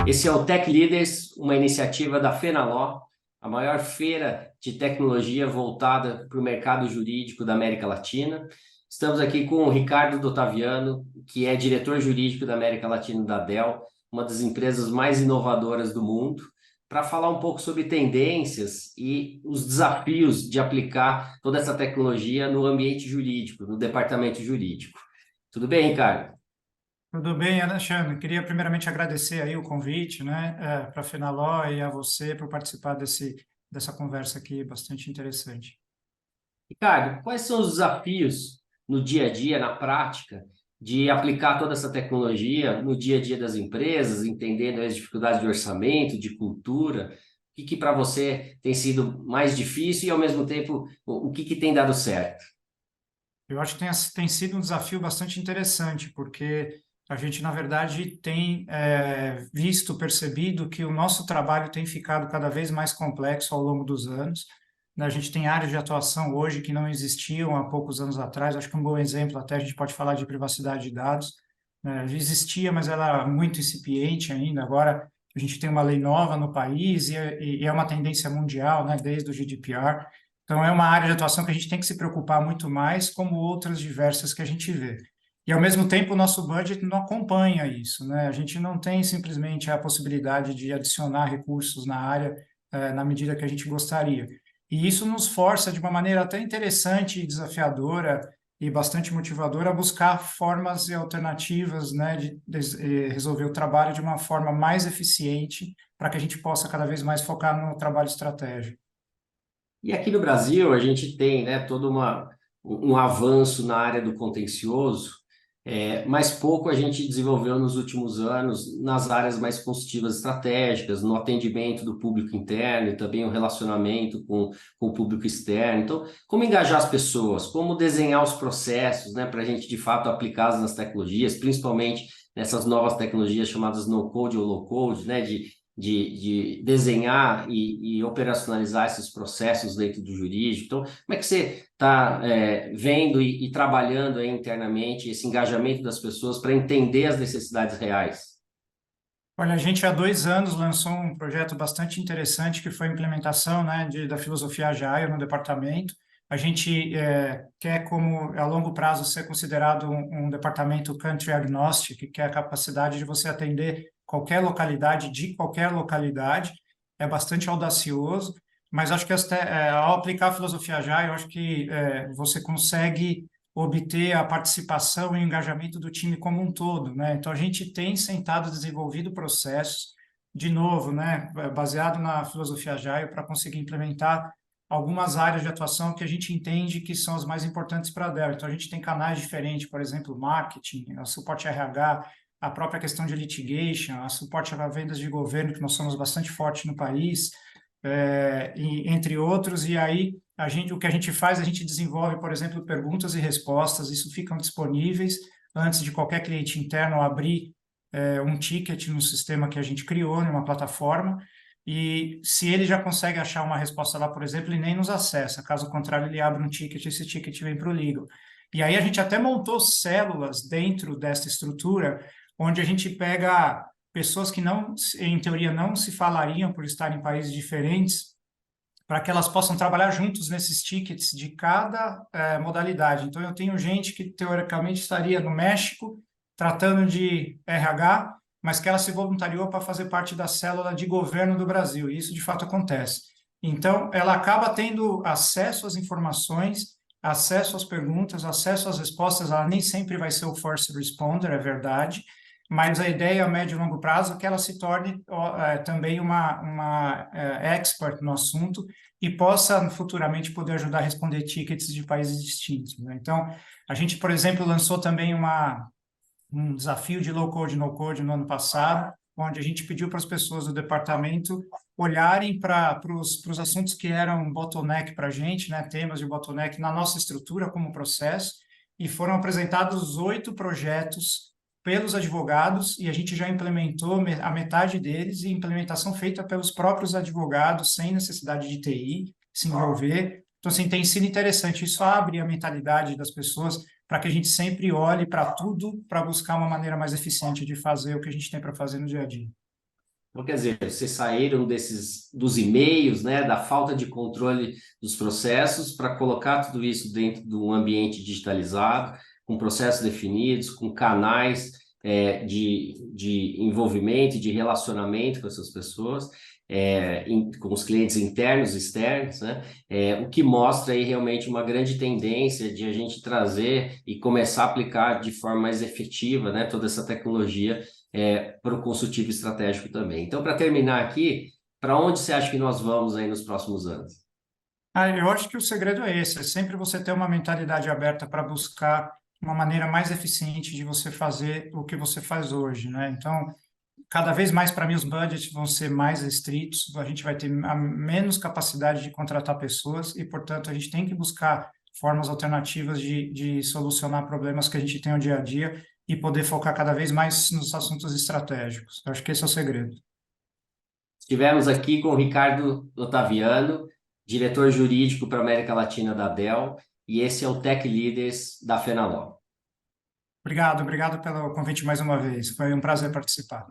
Esse é o Tech Leaders, uma iniciativa da Fenaló, a maior feira de tecnologia voltada para o mercado jurídico da América Latina. Estamos aqui com o Ricardo Dottaviano, que é diretor jurídico da América Latina da Dell, uma das empresas mais inovadoras do mundo, para falar um pouco sobre tendências e os desafios de aplicar toda essa tecnologia no ambiente jurídico, no departamento jurídico. Tudo bem, Ricardo? Tudo bem, Alexandre? Queria primeiramente agradecer aí o convite, né, para a Fenaló e a você por participar dessa conversa aqui bastante interessante. Ricardo, quais são os desafios no dia a dia, na prática, de aplicar toda essa tecnologia no dia a dia das empresas, entendendo as dificuldades de orçamento, de cultura? O que para você tem sido mais difícil e, ao mesmo tempo, o que tem dado certo? Eu acho que tem sido um desafio bastante interessante, porque a gente, na verdade, tem visto, percebido que o nosso trabalho tem ficado cada vez mais complexo ao longo dos anos, né? A gente tem áreas de atuação hoje que não existiam há poucos anos atrás. Acho que um bom exemplo, até a gente pode falar de privacidade de dados, né? Existia, mas ela era muito incipiente ainda. Agora a gente tem uma lei nova no país e é uma tendência mundial, né? Desde o GDPR. Então, é uma área de atuação que a gente tem que se preocupar muito mais, como outras diversas que a gente vê. E, ao mesmo tempo, o nosso budget não acompanha isso, né? A gente não tem simplesmente a possibilidade de adicionar recursos na área, na medida que a gente gostaria. E isso nos força, de uma maneira até interessante e desafiadora e bastante motivadora, a buscar formas e alternativas, né, de resolver o trabalho de uma forma mais eficiente, para que a gente possa cada vez mais focar no trabalho estratégico. E aqui no Brasil, a gente tem, né, um avanço na área do contencioso, mas pouco a gente desenvolveu nos últimos anos nas áreas mais consultivas estratégicas, no atendimento do público interno e também o relacionamento com o público externo. Então, como engajar as pessoas, como desenhar os processos, né, para a gente de fato aplicá-las nas tecnologias, principalmente nessas novas tecnologias chamadas no-code ou low-code, né, de desenhar e operacionalizar esses processos dentro do jurídico. Então, como é que você está vendo e trabalhando aí internamente esse engajamento das pessoas para entender as necessidades reais? Olha, a gente há 2 anos lançou um projeto bastante interessante que foi a implementação, né, da filosofia Agile no departamento. A gente quer, como a longo prazo, ser considerado um departamento country agnostic, que é a capacidade de você atender qualquer localidade, de qualquer localidade. É bastante audacioso, mas acho que ao aplicar a filosofia Agile, eu acho que você consegue obter a participação e o engajamento do time como um todo, né? Então a gente tem sentado, desenvolvido processos, de novo, né, baseado na filosofia Agile, para conseguir implementar algumas áreas de atuação que a gente entende que são as mais importantes para a Dell. Então a gente tem canais diferentes, por exemplo, marketing, o suporte RH, a própria questão de litigation, a suporte a vendas de governo, que nós somos bastante fortes no país, entre outros. E aí o que a gente faz, a gente desenvolve, por exemplo, perguntas e respostas. Isso ficam disponíveis antes de qualquer cliente interno abrir um ticket no sistema que a gente criou, numa plataforma. E se ele já consegue achar uma resposta lá, por exemplo, ele nem nos acessa. Caso contrário, ele abre um ticket e esse ticket vem para o legal. E aí a gente até montou células dentro dessa estrutura, onde a gente pega pessoas que não, em teoria, não se falariam por estar em países diferentes, para que elas possam trabalhar juntos nesses tickets de cada modalidade. Então, eu tenho gente que, teoricamente, estaria no México tratando de RH, mas que ela se voluntariou para fazer parte da célula de governo do Brasil, e isso, de fato, acontece. Então, ela acaba tendo acesso às informações, acesso às perguntas, acesso às respostas. Ela nem sempre vai ser o first responder, é verdade, mas a ideia a médio e longo prazo é que ela se torne também uma expert no assunto e possa futuramente poder ajudar a responder tickets de países distintos, né? Então, a gente, por exemplo, lançou também um desafio de low-code e no-code no ano passado, onde a gente pediu para as pessoas do departamento olharem para os assuntos que eram bottleneck para a gente, né, temas de bottleneck na nossa estrutura como processo, e foram apresentados 8 projetos pelos advogados, e a gente já implementou a metade deles, e implementação feita pelos próprios advogados, sem necessidade de TI se envolver. Então, assim, tem sido interessante. Isso abre a mentalidade das pessoas para que a gente sempre olhe para tudo para buscar uma maneira mais eficiente de fazer o que a gente tem para fazer no dia a dia. Então, quer dizer, vocês saíram dos e-mails, né, da falta de controle dos processos para colocar tudo isso dentro de um ambiente digitalizado, com processos definidos, com canais de envolvimento, de relacionamento com essas pessoas, com os clientes internos e externos, né? O que mostra aí realmente uma grande tendência de a gente trazer e começar a aplicar de forma mais efetiva, né, toda essa tecnologia para o consultivo estratégico também. Então, para terminar aqui, para onde você acha que nós vamos aí nos próximos anos? Eu acho que o segredo é esse, é sempre você ter uma mentalidade aberta para buscar uma maneira mais eficiente de você fazer o que você faz hoje, né? Então, cada vez mais, para mim, os budgets vão ser mais restritos, a gente vai ter a menos capacidade de contratar pessoas e, portanto, a gente tem que buscar formas alternativas de solucionar problemas que a gente tem no dia a dia e poder focar cada vez mais nos assuntos estratégicos. Eu acho que esse é o segredo. Estivemos aqui com o Ricardo Otaviano, diretor jurídico para a América Latina da Dell, e esse é o Tech Leaders da Fenalog. Obrigado pelo convite mais uma vez. Foi um prazer participar.